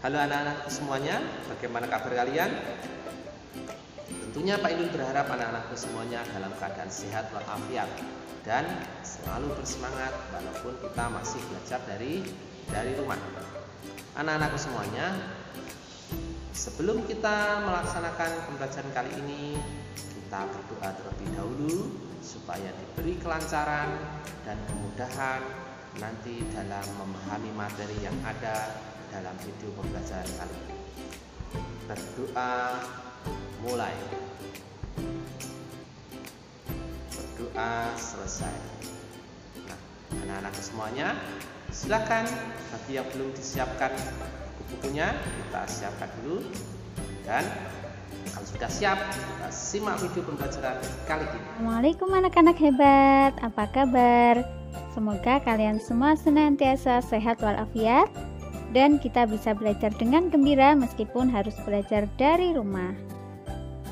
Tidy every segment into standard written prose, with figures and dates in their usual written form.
Halo anak-anakku semuanya, bagaimana kabar kalian? Tentunya Pak Indun berharap anak-anakku semuanya dalam keadaan sehat walafiat dan selalu bersemangat walaupun kita masih belajar dari rumah. Anak-anakku semuanya, sebelum kita melaksanakan pembelajaran kali ini, kita berdoa terlebih dahulu supaya diberi kelancaran dan kemudahan nanti dalam memahami materi yang ada dalam video pembelajaran kali ini. Berdoa mulai. Berdoa selesai. Nah, anak-anak semuanya, silakan bagi yang belum disiapkan buku-bukunya, kita siapkan dulu. Dan kalau sudah siap, kita simak video pembelajaran kali ini. Assalamualaikum anak-anak hebat, apa kabar? Semoga kalian semua senantiasa sehat walafiat dan kita bisa belajar dengan gembira meskipun harus belajar dari rumah.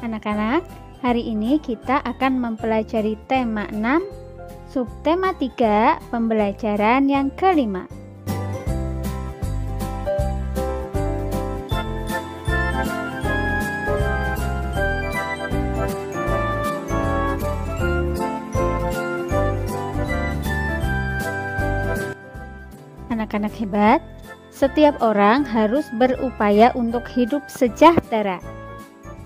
Anak-anak, hari ini kita akan mempelajari tema 6, subtema 3, pembelajaran yang kelima. Anak-anak hebat, setiap orang harus berupaya untuk hidup sejahtera.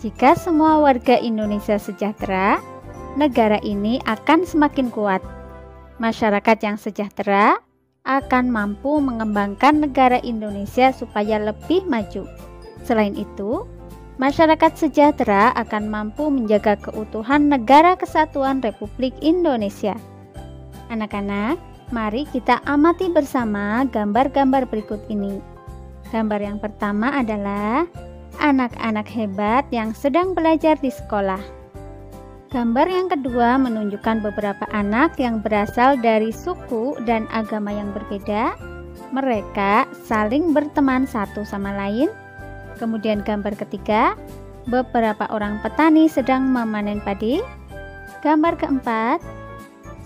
Jika semua warga Indonesia sejahtera, negara ini akan semakin kuat. Masyarakat yang sejahtera akan mampu mengembangkan negara Indonesia supaya lebih maju. Selain itu, masyarakat sejahtera akan mampu menjaga keutuhan Negara Kesatuan Republik Indonesia. Anak-anak, mari kita amati bersama gambar-gambar berikut ini. Gambar yang pertama adalah anak-anak hebat yang sedang belajar di sekolah. Gambar yang kedua menunjukkan beberapa anak yang berasal dari suku dan agama yang berbeda. Mereka saling berteman satu sama lain. Kemudian gambar ketiga, beberapa orang petani sedang memanen padi. Gambar keempat,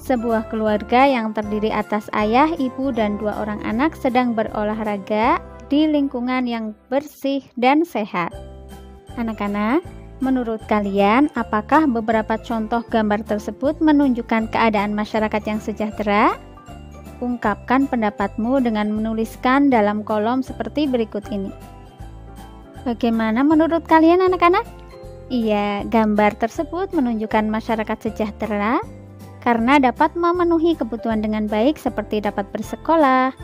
sebuah keluarga yang terdiri atas ayah, ibu, dan 2 orang anak sedang berolahraga di lingkungan yang bersih dan sehat. Anak-anak, menurut kalian, apakah beberapa contoh gambar tersebut menunjukkan keadaan masyarakat yang sejahtera? Ungkapkan pendapatmu dengan menuliskan dalam kolom seperti berikut ini. Bagaimana menurut kalian anak-anak? Iya, gambar tersebut menunjukkan masyarakat sejahtera karena dapat memenuhi kebutuhan dengan baik seperti dapat bersekolah,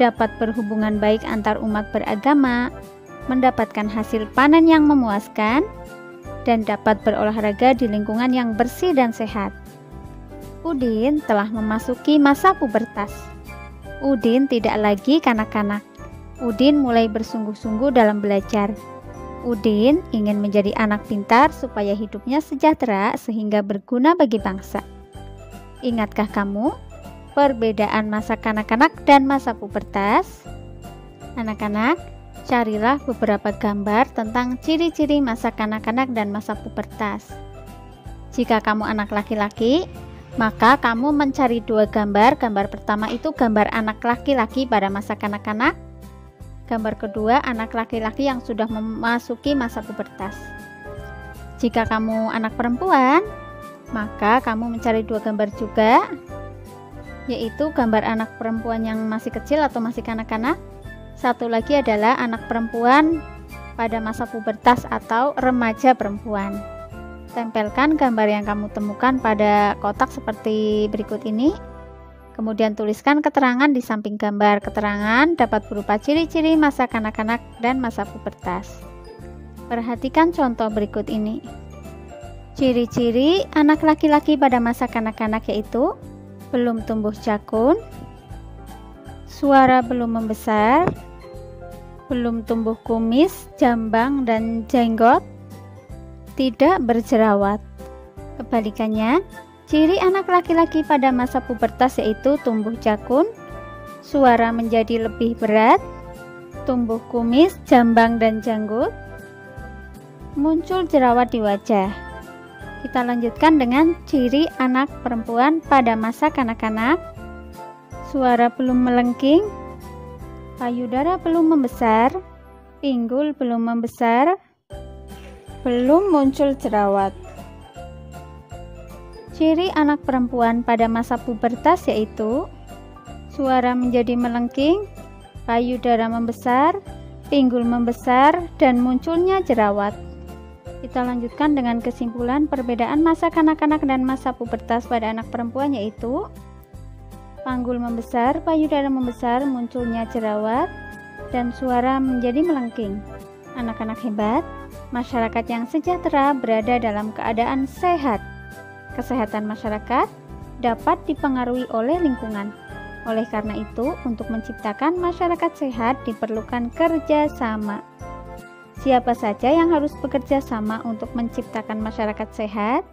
dapat berhubungan baik antar umat beragama, mendapatkan hasil panen yang memuaskan, dan dapat berolahraga di lingkungan yang bersih dan sehat. Udin telah memasuki masa pubertas. Udin tidak lagi kanak-kanak. Udin mulai bersungguh-sungguh dalam belajar. Udin ingin menjadi anak pintar supaya hidupnya sejahtera sehingga berguna bagi bangsa. Ingatkah kamu perbedaan masa kanak-kanak dan masa pubertas? Anak-anak, carilah beberapa gambar tentang ciri-ciri masa kanak-kanak dan masa pubertas. Jika kamu anak laki-laki, maka kamu mencari 2 gambar. Gambar pertama itu gambar anak laki-laki pada masa kanak-kanak. Gambar kedua, anak laki-laki yang sudah memasuki masa pubertas. Jika kamu anak perempuan, maka kamu mencari 2 gambar juga, yaitu gambar anak perempuan yang masih kecil atau masih kanak-kanak. Satu lagi adalah anak perempuan pada masa pubertas atau remaja perempuan. Tempelkan gambar yang kamu temukan pada kotak seperti berikut ini. Kemudian tuliskan keterangan di samping gambar. Keterangan dapat berupa ciri-ciri masa kanak-kanak dan masa pubertas. Perhatikan contoh berikut ini. Ciri-ciri anak laki-laki pada masa kanak-kanak yaitu belum tumbuh jakun, suara belum membesar, belum tumbuh kumis, jambang, dan jenggot, tidak berjerawat. Kebalikannya, ciri anak laki-laki pada masa pubertas yaitu tumbuh jakun, suara menjadi lebih berat, tumbuh kumis, jambang, dan janggut, muncul jerawat di wajah. Kita lanjutkan dengan ciri anak perempuan pada masa kanak-kanak. Suara belum melengking, payudara belum membesar, pinggul belum membesar, belum muncul jerawat. Ciri anak perempuan pada masa pubertas yaitu suara menjadi melengking, payudara membesar, pinggul membesar, dan munculnya jerawat. Kita lanjutkan dengan kesimpulan perbedaan masa kanak-kanak dan masa pubertas pada anak perempuan yaitu panggul membesar, payudara membesar, munculnya jerawat, dan suara menjadi melengking. Anak-anak hebat, masyarakat yang sejahtera berada dalam keadaan sehat. Kesehatan masyarakat dapat dipengaruhi oleh lingkungan. Oleh karena itu, untuk menciptakan masyarakat sehat diperlukan kerjasama. Siapa saja yang harus bekerja sama untuk menciptakan masyarakat sehat?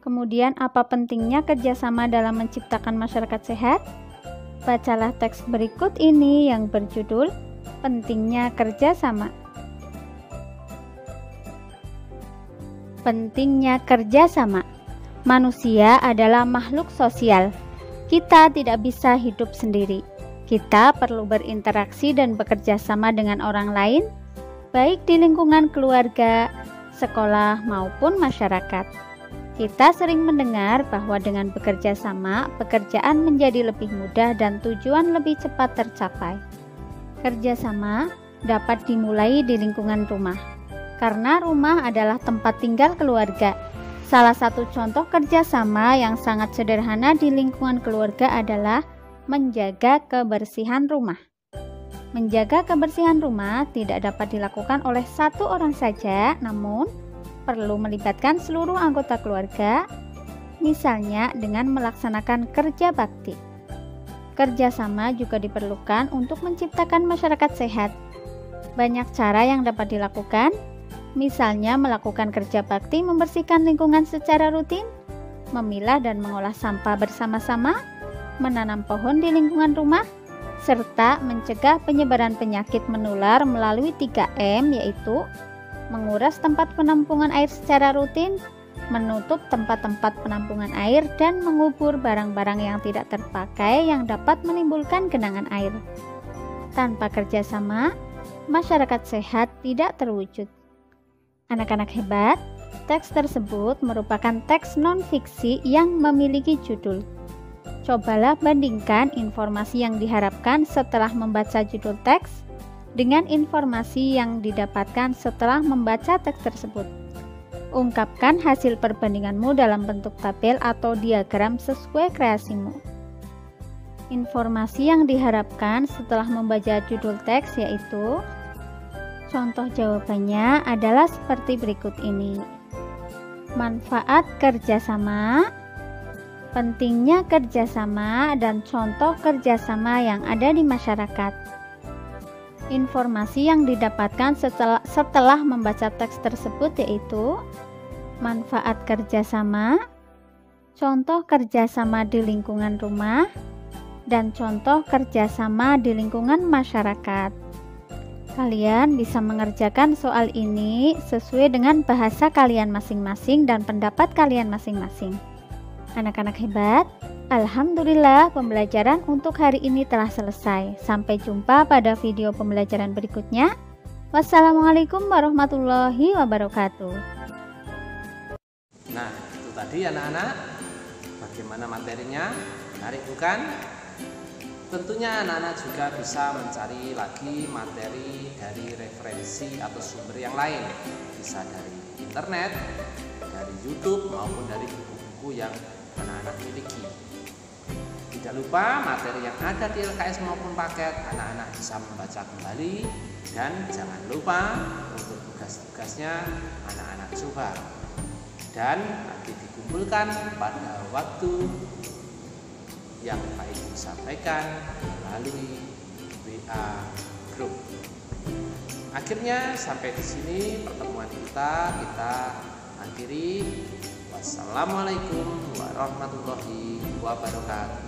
Kemudian, apa pentingnya kerjasama dalam menciptakan masyarakat sehat? Bacalah teks berikut ini yang berjudul Pentingnya Kerjasama. Pentingnya kerjasama. Manusia adalah makhluk sosial. Kita tidak bisa hidup sendiri. Kita perlu berinteraksi dan bekerja sama dengan orang lain, baik di lingkungan keluarga, sekolah, maupun masyarakat. Kita sering mendengar bahwa dengan bekerja sama, pekerjaan menjadi lebih mudah dan tujuan lebih cepat tercapai. Kerjasama dapat dimulai di lingkungan rumah, karena rumah adalah tempat tinggal keluarga. Salah satu contoh kerjasama yang sangat sederhana di lingkungan keluarga adalah menjaga kebersihan rumah. Menjaga kebersihan rumah tidak dapat dilakukan oleh satu orang saja, namun perlu melibatkan seluruh anggota keluarga, misalnya dengan melaksanakan kerja bakti. Kerjasama juga diperlukan untuk menciptakan masyarakat sehat. Banyak cara yang dapat dilakukan, misalnya melakukan kerja bakti membersihkan lingkungan secara rutin, memilah dan mengolah sampah bersama-sama, menanam pohon di lingkungan rumah, serta mencegah penyebaran penyakit menular melalui 3M, yaitu menguras tempat penampungan air secara rutin, menutup tempat-tempat penampungan air, dan mengubur barang-barang yang tidak terpakai yang dapat menimbulkan genangan air. Tanpa kerjasama, masyarakat sehat tidak terwujud. Anak-anak hebat, teks tersebut merupakan teks non-fiksi yang memiliki judul. Cobalah bandingkan informasi yang diharapkan setelah membaca judul teks dengan informasi yang didapatkan setelah membaca teks tersebut. Ungkapkan hasil perbandinganmu dalam bentuk tabel atau diagram sesuai kreasimu. Informasi yang diharapkan setelah membaca judul teks yaitu contoh jawabannya adalah seperti berikut ini. Manfaat kerjasama, pentingnya kerjasama, dan contoh kerjasama yang ada di masyarakat. Informasi yang didapatkan setelah membaca teks tersebut yaitu manfaat kerjasama, contoh kerjasama di lingkungan rumah, dan contoh kerjasama di lingkungan masyarakat. Kalian bisa mengerjakan soal ini sesuai dengan bahasa kalian masing-masing dan pendapat kalian masing-masing. Anak-anak hebat, alhamdulillah pembelajaran untuk hari ini telah selesai. Sampai jumpa pada video pembelajaran berikutnya. Wassalamualaikum warahmatullahi wabarakatuh. Nah, itu tadi anak-anak. Bagaimana materinya? Menarik bukan? Tentunya anak-anak juga bisa mencari lagi materi dari referensi atau sumber yang lain. Bisa dari internet, dari YouTube, maupun dari buku-buku yang anak-anak miliki. Tidak lupa materi yang ada di LKS maupun paket, anak-anak bisa membaca kembali. Dan jangan lupa untuk tugas-tugasnya anak-anak coba. Dan nanti dikumpulkan pada waktu yang Pak Ibu sampaikan melalui WA Group. Akhirnya sampai di sini pertemuan kita akhiri. Wassalamualaikum warahmatullahi wabarakatuh.